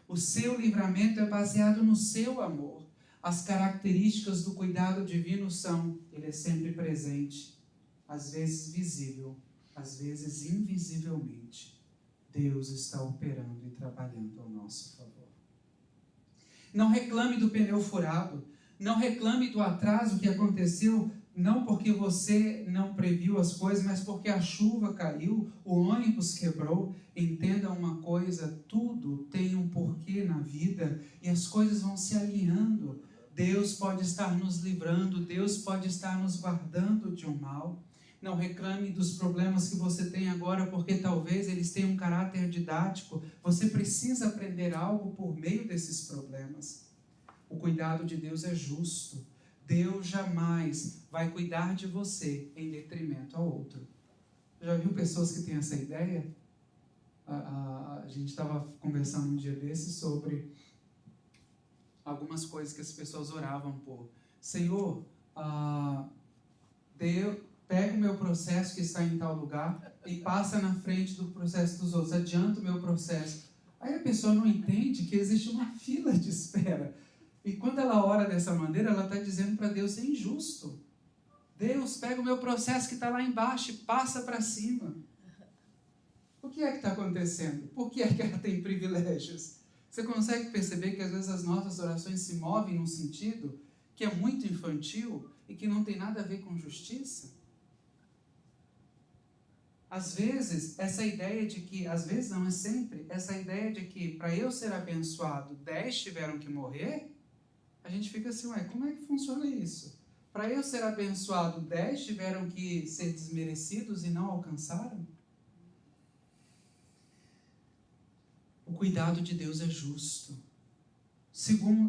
O seu livramento é baseado no seu amor. As características do cuidado divino são: Ele é sempre presente, às vezes visível, às vezes invisivelmente. Deus está operando e trabalhando ao nosso favor. Não reclame do pneu furado, não reclame do atraso que aconteceu, não porque você não previu as coisas, mas porque a chuva caiu, o ônibus quebrou. Entenda uma coisa: tudo tem um porquê na vida e as coisas vão se alinhando. Deus pode estar nos livrando, Deus pode estar nos guardando de um mal. Não reclame dos problemas que você tem agora, porque talvez eles tenham um caráter didático. Você precisa aprender algo por meio desses problemas. O cuidado de Deus é justo. Deus jamais vai cuidar de você em detrimento ao outro. Já viu pessoas que têm essa ideia? A gente estava conversando um dia desses sobre algumas coisas que as pessoas oravam por. Senhor, pega o meu processo que está em tal lugar e passa na frente do processo dos outros, adianta o meu processo. Aí a pessoa não entende que existe uma fila de espera. E quando ela ora dessa maneira, ela está dizendo para Deus: é injusto. Deus, pega o meu processo que está lá embaixo e passa para cima. O que é que está acontecendo? Por que é que ela tem privilégios? Você consegue perceber que às vezes as nossas orações se movem num sentido que é muito infantil e que não tem nada a ver com justiça? Às vezes, essa ideia de que, às vezes não, é sempre, essa ideia de que para eu ser abençoado, 10 tiveram que morrer, a gente fica assim, ué, como é que funciona isso? Para eu ser abençoado, 10 tiveram que ser desmerecidos e não alcançaram? O cuidado de Deus é justo.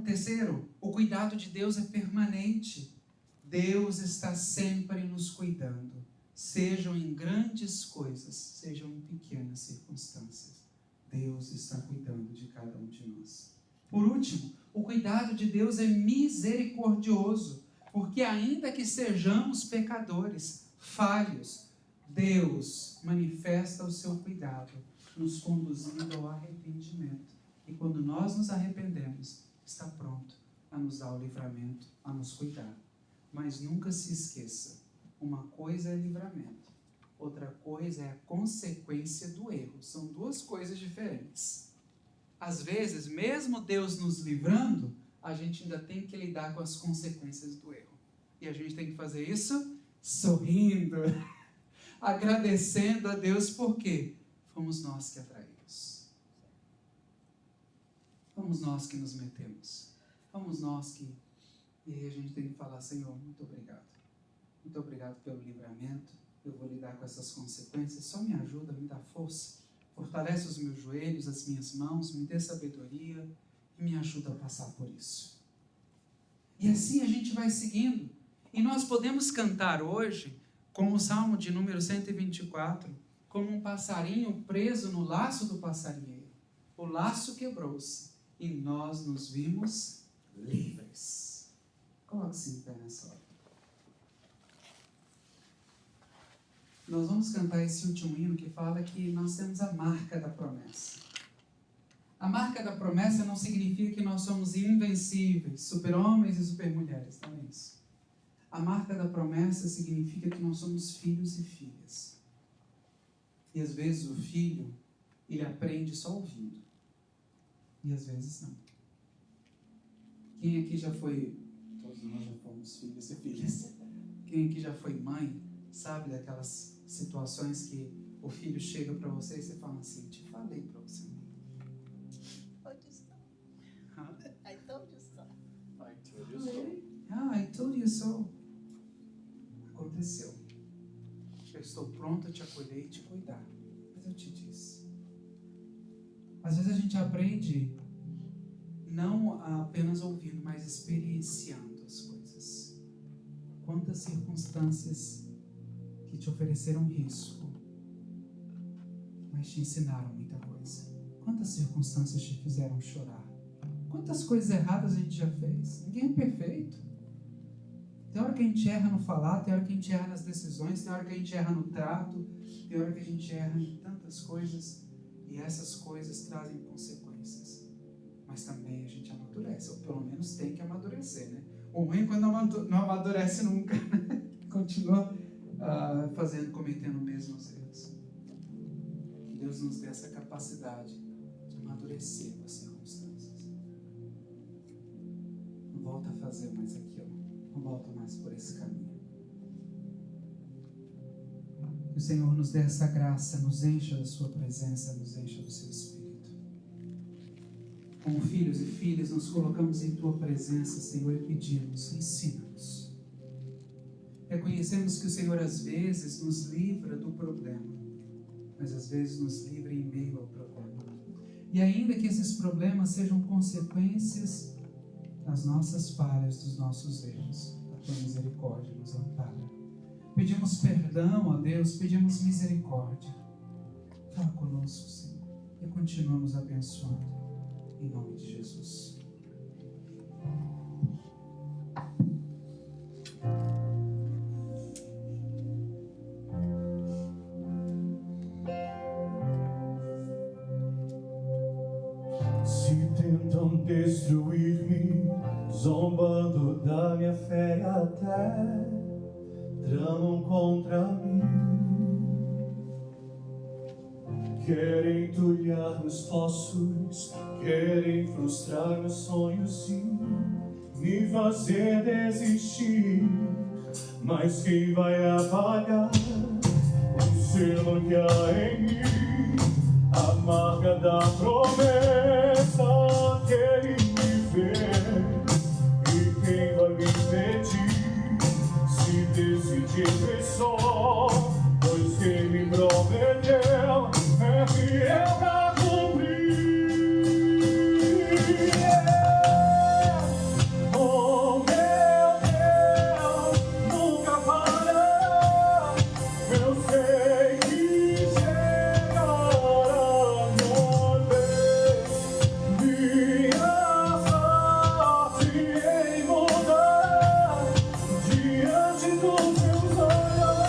Terceiro, o cuidado de Deus é permanente. Deus está sempre nos cuidando, sejam em grandes coisas, sejam em pequenas circunstâncias. Deus está cuidando de cada um de nós. Por último, o cuidado de Deus é misericordioso, porque ainda que sejamos pecadores, falhos, Deus manifesta o seu cuidado, nos conduzindo ao arrependimento. E quando nós nos arrependemos, está pronto a nos dar o livramento, a nos cuidar. Mas nunca se esqueça, uma coisa é livramento, outra coisa é a consequência do erro. São duas coisas diferentes. Às vezes, mesmo Deus nos livrando, a gente ainda tem que lidar com as consequências do erro. E a gente tem que fazer isso sorrindo, agradecendo a Deus, porque fomos nós que atraímos. Fomos nós que nos metemos. Fomos nós que... E aí a gente tem que falar: Senhor, muito obrigado. Muito obrigado pelo livramento. Eu vou lidar com essas consequências. Só me ajuda, me dá força. Fortalece os meus joelhos, as minhas mãos, me dê sabedoria e me ajuda a passar por isso. E assim a gente vai seguindo. E nós podemos cantar hoje, como o Salmo de número 124, como um passarinho preso no laço do passarinheiro. O laço quebrou-se e nós nos vimos livres. Coloque-se em pé nessa hora. Nós vamos cantar esse último hino que fala que nós temos a marca da promessa. A marca da promessa não significa que nós somos invencíveis, super-homens e super-mulheres, não é isso. A marca da promessa significa que nós somos filhos e filhas. E às vezes o filho, ele aprende só ouvindo. E às vezes não. Quem aqui já foi... Todos nós já fomos filhos e filhas. Quem aqui já foi mãe, sabe daquelas situações que o filho chega para você e você fala assim: te falei para você. Told you so. I told you so. I told you so. I told you so. Aconteceu. Eu estou pronto a te acolher e te cuidar. Mas eu te disse. Às vezes a gente aprende não apenas ouvindo, mas experienciando as coisas. Quantas circunstâncias que te ofereceram risco, mas te ensinaram muita coisa. Quantas circunstâncias te fizeram chorar. Quantas coisas erradas a gente já fez. Ninguém é perfeito. Tem hora que a gente erra no falar, tem hora que a gente erra nas decisões, tem hora que a gente erra no trato, tem hora que a gente erra em tantas coisas, e essas coisas trazem consequências. Mas também a gente amadurece, ou pelo menos tem que amadurecer, né? O ruim é quando não amadurece nunca, né? Continua cometendo mesmos erros. Que Deus nos dê essa capacidade de amadurecer com as circunstâncias. Não volta a fazer mais aquilo. Não volta mais por esse caminho. Que o Senhor nos dê essa graça, nos encha da sua presença, nos encha do seu Espírito. Como filhos e filhas, nos colocamos em tua presença, Senhor, e pedimos: ensina-nos. Reconhecemos que o Senhor às vezes nos livra do problema, mas às vezes nos livra em meio ao problema. E ainda que esses problemas sejam consequências das nossas falhas, dos nossos erros, a tua misericórdia nos ampara. Pedimos perdão, ó Deus, pedimos misericórdia. Fala conosco, Senhor, e continua nos abençoando, em nome de Jesus. Se tentam destruir-me, zombando da minha fé, até tramam contra mim. Querem entulhar meus fossos, querem frustrar meus sonhos e me fazer desistir. Mas quem vai apagar o selo que há em mim, a marca da promessa que Ele me fez? E quem vai me impedir se decidir ver só? Pois quem me prometeu é fiel pra cumprir. Oh meu Deus, nunca falha. Eu sei que chegará minha vez. Minha sorte em mudar diante dos meus olhos.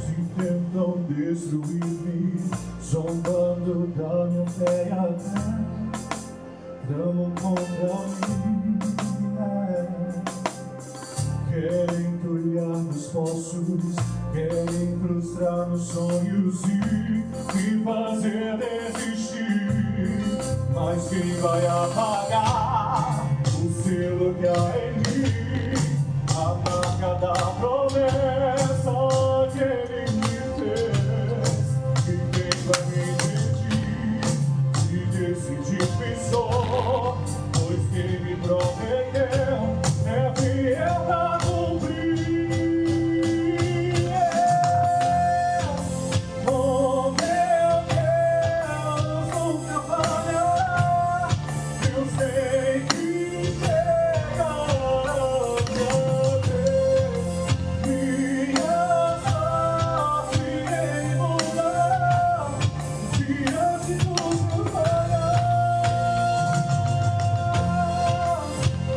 Se tentam destruir-me, zombando da minha fé, até tramam contra mim. Querem entulhar meus poços, querem frustrar meus sonhos e me fazer desistir. Mas quem vai apagar o selo que há em mim, a marca da promessa que Ele me fez? E quem vai me impedir se decidir pisou? Pois quem me prometeu é fiel pra cumprir. Oh meu Deus, nunca falha. Eu sei que chegará minha vez. Minha sorte em mudar diante dos meus olhos.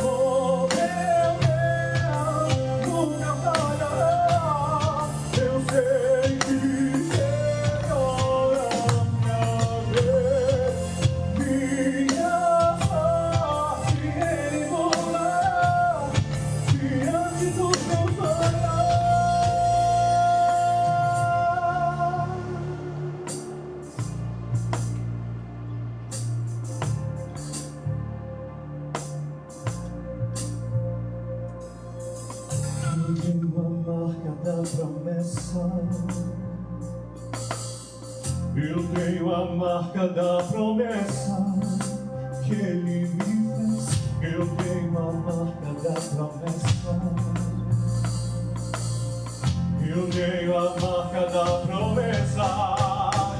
Oh meu Deus, nunca falhará. Eu sei que chegará minha vez. Minha sorte em mudar diante dos meus olhos. Eu tenho a marca da promessa. Eu tenho a marca da promessa que Ele me fez. Eu tenho a marca da promessa. Eu tenho a marca da promessa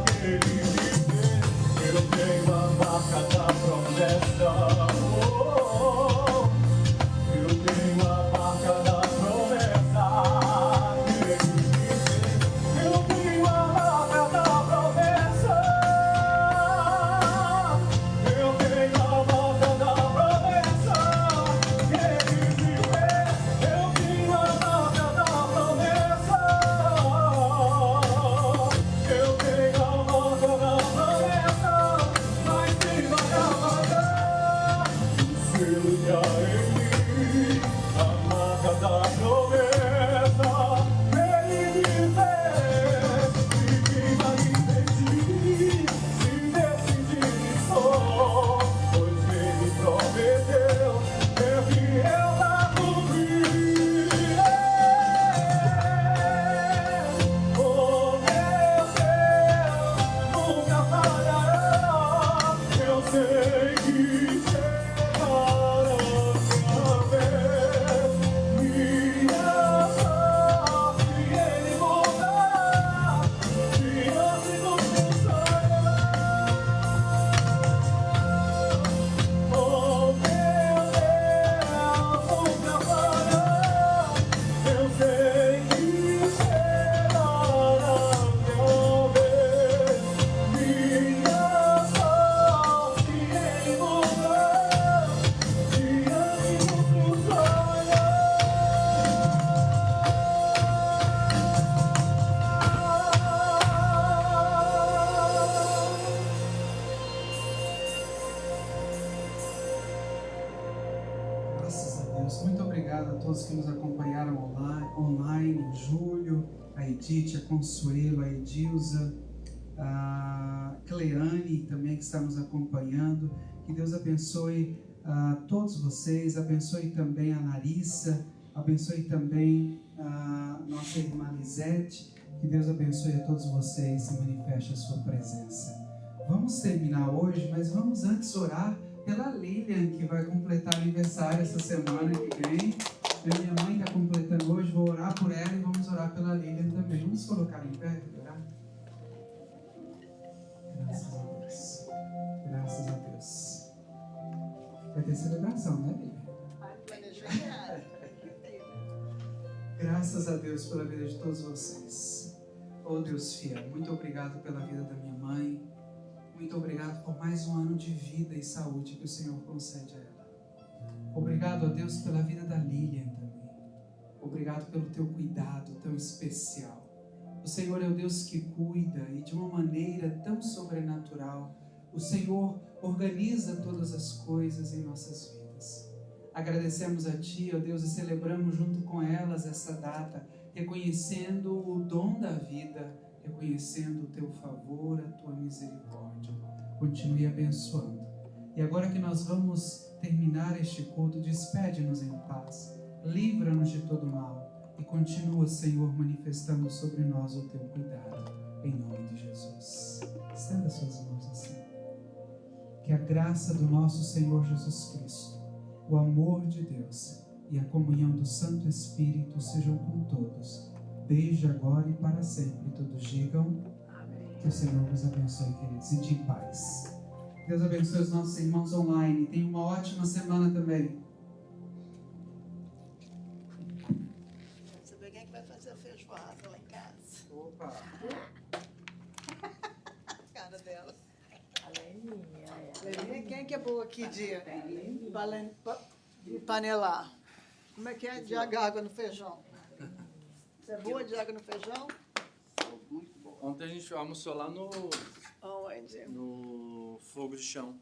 que Ele me fez. Eu tenho a marca da promessa. Oh, eu tenho a marca da promessa que Ele me fez. Eu tenho a marca da promessa. Eu tenho a marca da promessa que Ele me fez. Eu tenho a marca da promessa. Eu tenho a marca da promessa. Mas quem vai apagar o selo que há em mim, a marca da promessa que Ele me fez? E quem vai me impedir se decidir só? Pois quem me prometeu é fiel pra cumprir. Oh meu Deus, nunca falhará. Eu sei que chegará minha vez. Deus. Muito obrigado a todos que nos acompanharam online, o Júlio, a Edith, a Consuelo, a Edilza, a Cleane também que está nos acompanhando. Que Deus abençoe a todos vocês, abençoe também a Larissa, abençoe também a nossa irmã Lisete. Que Deus abençoe a todos vocês e manifeste a sua presença. Vamos terminar hoje, mas vamos antes orar pela Lilian, que vai completar aniversário essa semana que vem. Minha mãe está completando hoje, vou orar por ela e vamos orar pela Lilian também. Vamos colocar em pé e orar? Graças a Deus. Graças a Deus. Vai ter celebração, né, Lilian? Graças a Deus pela vida de todos vocês. Oh Deus fiel, muito obrigado pela vida da minha mãe. Muito obrigado por mais um ano de vida e saúde que o Senhor concede a ela. Obrigado a Deus pela vida da Lilian também. Obrigado pelo teu cuidado tão especial. O Senhor é o Deus que cuida e de uma maneira tão sobrenatural. O Senhor organiza todas as coisas em nossas vidas. Agradecemos a Ti, ó Deus, e celebramos junto com elas essa data, reconhecendo o dom da vida, reconhecendo o Teu favor, a Tua misericórdia. Continue abençoando. E agora que nós vamos terminar este culto, despede-nos em paz, livra-nos de todo mal e continua, Senhor, manifestando sobre nós o Teu cuidado, em nome de Jesus. Estenda suas mãos assim. Que a graça do nosso Senhor Jesus Cristo, o amor de Deus e a comunhão do Santo Espírito sejam com todos, desde agora e para sempre. Todos digam amém. Que o Senhor vos abençoe, queridos, e de paz. Deus abençoe os nossos irmãos online. Tenham uma ótima semana também. Quero saber quem é que vai fazer a feijoada lá em casa. Opa! Cara dela. A Leninha, quem é que é boa aqui de panelar? Como é que é de água no feijão? Você é boa de água no feijão? Muito bom. Ontem a gente almoçou lá Onde? no fogo de chão.